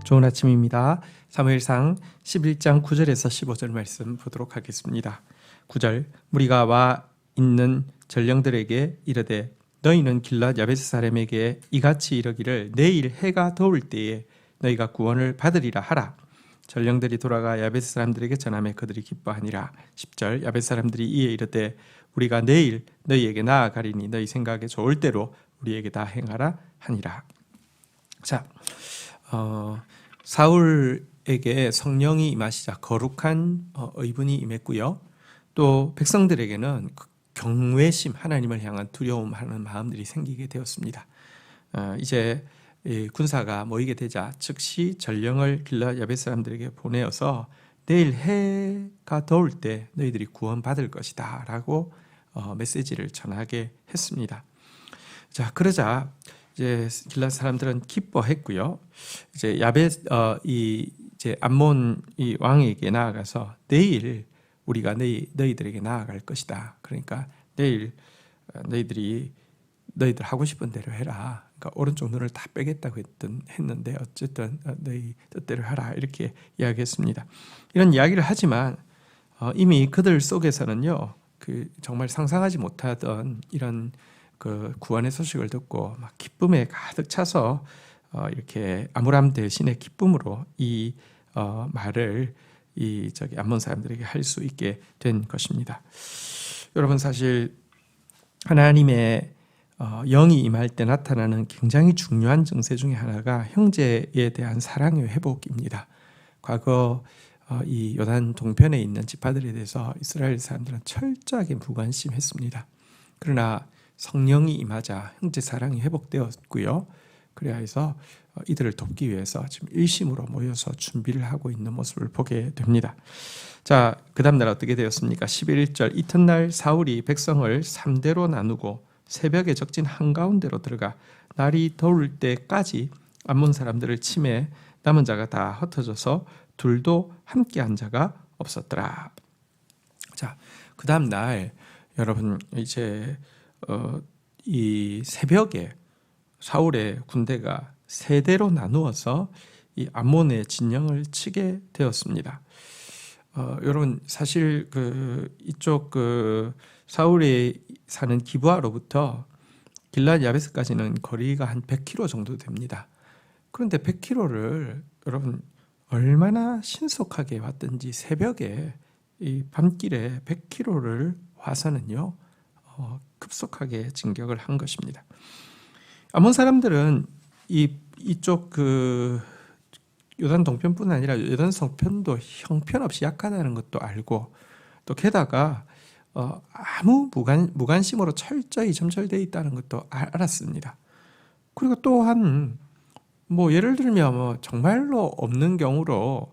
좋은 아침입니다. 사무엘상 11장 9절에서 15절 말씀 보도록 하겠습니다. 9절 무리가 와 있는 전령들에게 이르되 너희는 길랏 야베스 사람에게 이같이 이르기를 내일 해가 더울 때에 너희가 구원을 받으리라 하라. 전령들이 돌아가 야베스 사람들에게 전하매 그들이 기뻐하니라. 10절 야베스 사람들이 이에 이르되 우리가 내일 너희에게 나아가리니 너희 생각에 좋을 대로 우리에게 다 행하라 하니라. 자, 사울에게 성령이 임하시자 거룩한 의분이 임했고요. 또 백성들에게는 경외심, 하나님을 향한 두려움하는 마음들이 생기게 되었습니다. 이제 군사가 모이게 되자 즉시 전령을 길랏 야베스 사람들에게 보내어서 내일 해가 더울 때 너희들이 구원받을 것이다 라고 메시지를 전하게 했습니다. 자, 그러자 이제 길랏 사람들은 기뻐했고요. 이제 이제 암몬 이 왕에게 나아가서 내일 우리가 너희들에게 나아갈 것이다. 그러니까 내일 너희들 하고 싶은 대로 해라. 그러니까 오른쪽 눈을 다 빼겠다고 했는데 어쨌든 너희 뜻대로 하라 이렇게 이야기했습니다. 이런 이야기를 하지만 이미 그들 속에서는요, 정말 상상하지 못하던 이런 그 구원의 소식을 듣고 막 기쁨에 가득 차서 이렇게 아므람 대신의 기쁨으로 이 말을 암몬 사람들에게 할 수 있게 된 것입니다. 여러분, 사실 하나님의 영이 임할 때 나타나는 굉장히 중요한 증세 중에 하나가 형제에 대한 사랑의 회복입니다. 과거 이 요단 동편에 있는 지파들에 대해서 이스라엘 사람들은 철저하게 무관심했습니다. 그러나 성령이 임하자 형제 사랑이 회복되었고요. 그래야 해서 이들을 돕기 위해서 지금 일심으로 모여서 준비를 하고 있는 모습을 보게 됩니다. 자, 그 다음 날 어떻게 되었습니까? 11절 이튿날 사울이 백성을 3대로 나누고 새벽에 적진 한가운데로 들어가 날이 더울 때까지 암몬 사람들을 치매 남은 자가 다 흩어져서 둘도 함께한 자가 없었더라. 자, 그 다음 날 여러분 이제 이 새벽에 사울의 군대가 세대로 나누어서 이 암몬의 진영을 치게 되었습니다. 여러분, 사실 이쪽 사울이 사는 기브아로부터 길랏 야베스까지는 거리가 한 100km 정도 됩니다. 그런데 100km를 여러분 얼마나 신속하게 왔든지 새벽에 이 밤길에 100km를 와서는요 급속하게 진격을 한 것입니다. 암몬 사람들은 이쪽 요단 동편뿐 아니라 요단 서편도 형편없이 약하다는 것도 알고 또 게다가 아무 무관심으로 철저히 점철되어 있다는 것도 알았습니다. 그리고 또한 예를 들면 정말로 없는 경우로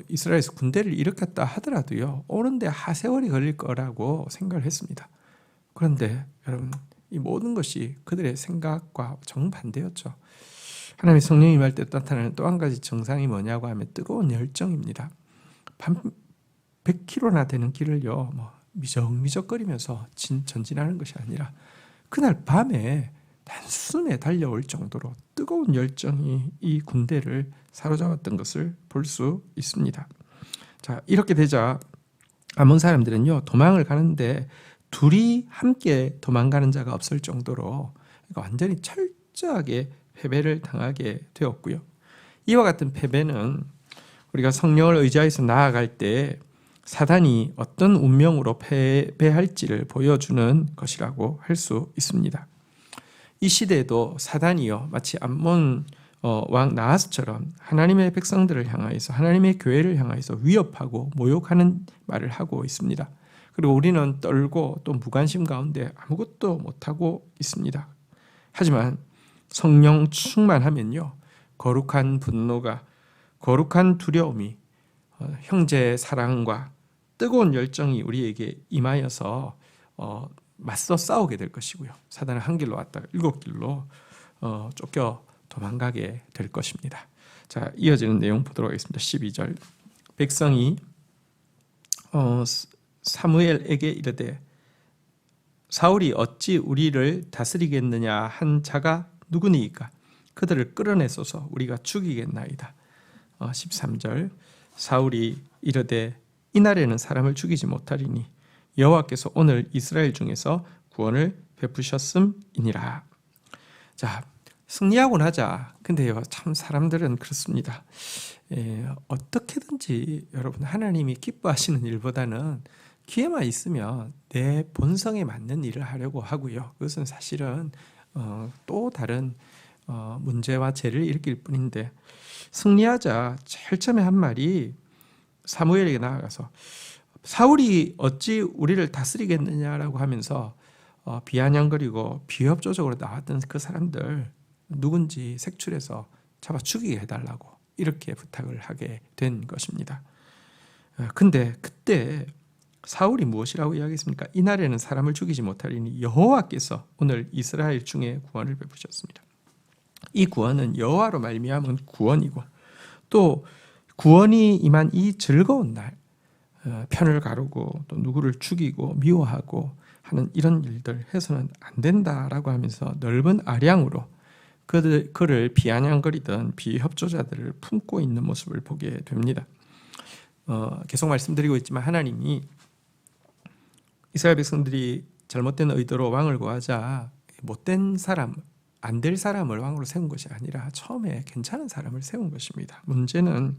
이스라엘에서 군대를 일으켰다 하더라도요 오는데 하세월이 걸릴 거라고 생각을 했습니다. 그런데 여러분, 이 모든 것이 그들의 생각과 정반대였죠. 하나님의 성령이 임할 때 나타나는 또 한 가지 증상이 뭐냐고 하면 뜨거운 열정입니다. 밤 100km나 되는 길을요 미적미적거리면서 전진하는 것이 아니라 그날 밤에 단숨에 달려올 정도로 뜨거운 열정이 이 군대를 사로잡았던 것을 볼 수 있습니다. 자, 이렇게 되자 암몬 사람들은요 도망을 가는데 둘이 함께 도망가는 자가 없을 정도로 완전히 철저하게 패배를 당하게 되었고요. 이와 같은 패배는 우리가 성령을 의지해서 나아갈 때 사단이 어떤 운명으로 패배할지를 보여주는 것이라고 할 수 있습니다. 이 시대에도 사단이요 마치 암몬 왕 나하스처럼 하나님의 백성들을 향하여서 하나님의 교회를 향하여서 위협하고 모욕하는 말을 하고 있습니다. 그리고 우리는 떨고 또 무관심 가운데 아무것도 못하고 있습니다. 하지만 성령 충만하면요 거룩한 분노가, 거룩한 두려움이, 형제의 사랑과 뜨거운 열정이 우리에게 임하여서 맞서 싸우게 될 것이고요. 사단은 한 길로 왔다가 7길로 쫓겨 도망가게 될 것입니다. 자, 이어지는 내용 보도록 하겠습니다. 12절 백성이 사무엘에게 이르되 사울이 어찌 우리를 다스리겠느냐 한 자가 누구니이까 그들을 끌어내소서 우리가 죽이겠나이다. 13절 사울이 이르되 이날에는 사람을 죽이지 못하리니 여호와께서 오늘 이스라엘 중에서 구원을 베푸셨음이니라. 자, 승리하고 나자. 근데요, 참 사람들은 그렇습니다. 어떻게든지 여러분 하나님이 기뻐하시는 일보다는 기회만 있으면 내 본성에 맞는 일을 하려고 하고요. 그것은 사실은 또 다른 문제와 죄를 일으킬 뿐인데, 승리하자 제일 처음에 한 말이 사무엘에게 나아가서 사울이 어찌 우리를 다스리겠느냐라고 하면서 비아냥거리고 비협조적으로 나왔던 그 사람들 누군지 색출해서 잡아 죽이게 해달라고 이렇게 부탁을 하게 된 것입니다. 근데 그때 사울이 무엇이라고 이야기했습니까? 이날에는 사람을 죽이지 못하리니 여호와께서 오늘 이스라엘 중에 구원을 베푸셨습니다. 이 구원은 여호와로 말미암은 구원이고, 또 구원이 임한 이 즐거운 날 편을 가르고 또 누구를 죽이고 미워하고 하는 이런 일들 해서는 안 된다라고 하면서 넓은 아량으로 그를 비아냥거리던 비협조자들을 품고 있는 모습을 보게 됩니다. 계속 말씀드리고 있지만 하나님이 이스라엘 백성들이 잘못된 의도로 왕을 구하자 못된 사람, 안 될 사람을 왕으로 세운 것이 아니라 처음에 괜찮은 사람을 세운 것입니다. 문제는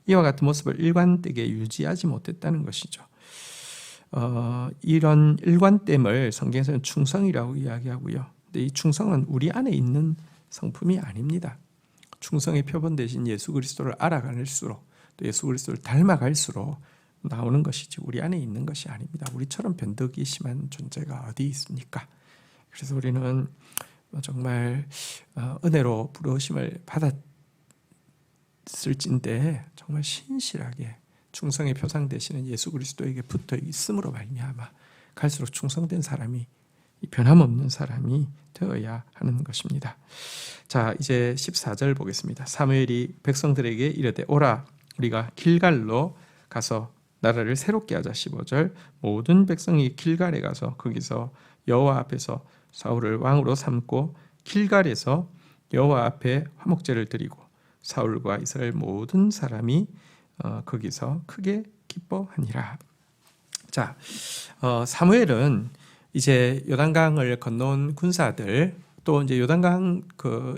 이와 같은 모습을 일관되게 유지하지 못했다는 것이죠. 이런 일관됨을 성경에서는 충성이라고 이야기하고요. 근데 이 충성은 우리 안에 있는 성품이 아닙니다. 충성의 표본 대신 예수 그리스도를 알아갈수록 또 예수 그리스도를 닮아갈수록 나오는 것이지 우리 안에 있는 것이 아닙니다. 우리처럼 변덕이 심한 존재가 어디 있습니까? 그래서 우리는 정말 은혜로 부르심을 받았을진데 정말 신실하게 충성의 표상 되시는 예수 그리스도에게 붙어 있음으로 말미암아 갈수록 충성된 사람이, 변함없는 사람이 되어야 하는 것입니다. 자, 이제 14절 보겠습니다. 사무엘이 백성들에게 이르되 오라 우리가 길갈로 가서 나라를 새롭게 하자. 15절 모든 백성이 길갈에 가서 거기서 여호와 앞에서 사울을 왕으로 삼고 길갈에서 여호와 앞에 화목제를 드리고 사울과 이스라엘 모든 사람이 거기서 크게 기뻐하니라. 자, 사무엘은 이제 요단강을 건너온 군사들, 또 이제 요단강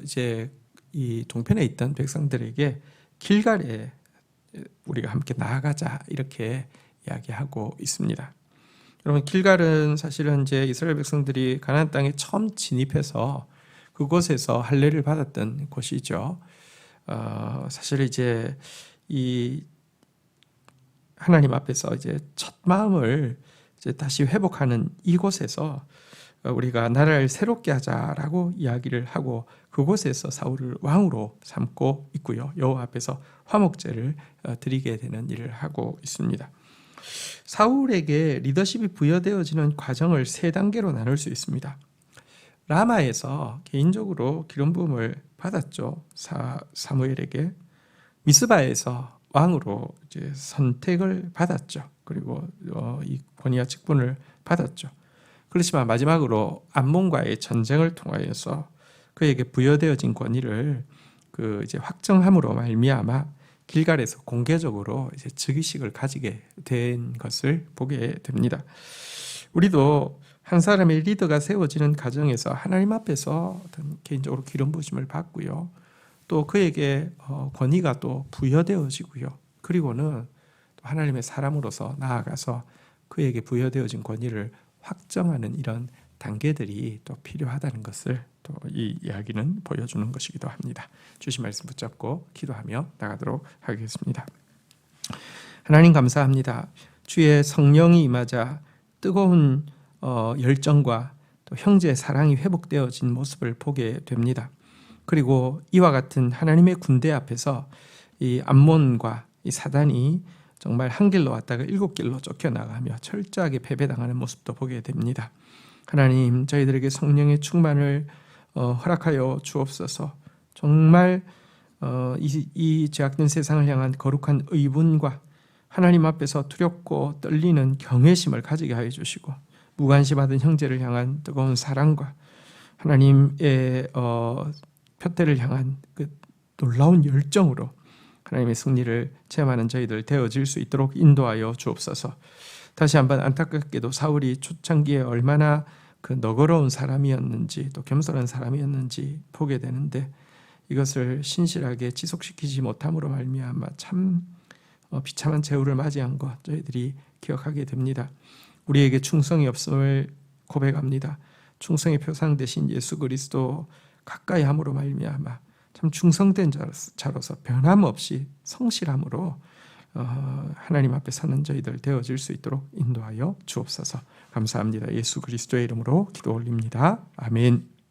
이제 이 동편에 있던 백성들에게 길갈에 우리가 함께 나아가자 이렇게 이야기하고 있습니다. 여러분, 길갈은 사실은 이제 이스라엘 백성들이 가나안 땅에 처음 진입해서 그곳에서 할례를 받았던 곳이죠. 사실 이제 이 하나님 앞에서 이제 첫 마음을 이제 다시 회복하는 이곳에서 우리가 나라를 새롭게 하자라고 이야기를 하고 그곳에서 사울을 왕으로 삼고 있고요. 여호와 앞에서 화목제를 드리게 되는 일을 하고 있습니다. 사울에게 리더십이 부여되어지는 과정을 세 단계로 나눌 수 있습니다. 라마에서 개인적으로 기름 부음을 받았죠. 사무엘에게. 미스바에서 왕으로 이제 선택을 받았죠. 그리고 이 권위와 직분을 받았죠. 그렇지만 마지막으로 암몬과의 전쟁을 통하여서 그에게 부여되어진 권위를 이제 확정함으로 말미암아 길갈에서 공개적으로 이제 즉위식을 가지게 된 것을 보게 됩니다. 우리도 한 사람의 리더가 세워지는 과정에서 하나님 앞에서 어떤 개인적으로 기름 부으심을 받고요. 또 그에게 권위가 또 부여되어지고요. 그리고는 또 하나님의 사람으로서 나아가서 그에게 부여되어진 권위를 확정하는 이런 단계들이 또 필요하다는 것을 또 이 이야기는 보여주는 것이기도 합니다. 주신 말씀 붙잡고 기도하며 나가도록 하겠습니다. 하나님 감사합니다. 주의 성령이 임하자 뜨거운 열정과 또 형제의 사랑이 회복되어진 모습을 보게 됩니다. 그리고 이와 같은 하나님의 군대 앞에서 이 암몬과 이 사단이 정말 한 길로 왔다가 7길로 쫓겨나가며 철저하게 패배당하는 모습도 보게 됩니다. 하나님, 저희들에게 성령의 충만을 허락하여 주옵소서. 정말 이 죄악된 세상을 향한 거룩한 의분과 하나님 앞에서 두렵고 떨리는 경외심을 가지게 하여 주시고, 무관심하던 형제를 향한 뜨거운 사랑과 하나님의 표대를 향한 그 놀라운 열정으로 하나님의 승리를 체험하는 저희들 되어질 수 있도록 인도하여 주옵소서. 다시 한번 안타깝게도 사울이 초창기에 얼마나 그 너그러운 사람이었는지 또 겸손한 사람이었는지 보게 되는데 이것을 신실하게 지속시키지 못함으로 말미암아 참 비참한 최후를 맞이한 것 저희들이 기억하게 됩니다. 우리에게 충성이 없음을 고백합니다. 충성의 표상 대신 예수 그리스도 가까이 함으로 말미암아 참 충성된 자로서 변함없이 성실함으로 하나님 앞에 서는 저희들 되어질 수 있도록 인도하여 주옵소서. 감사합니다. 예수 그리스도의 이름으로 기도 올립니다. 아멘.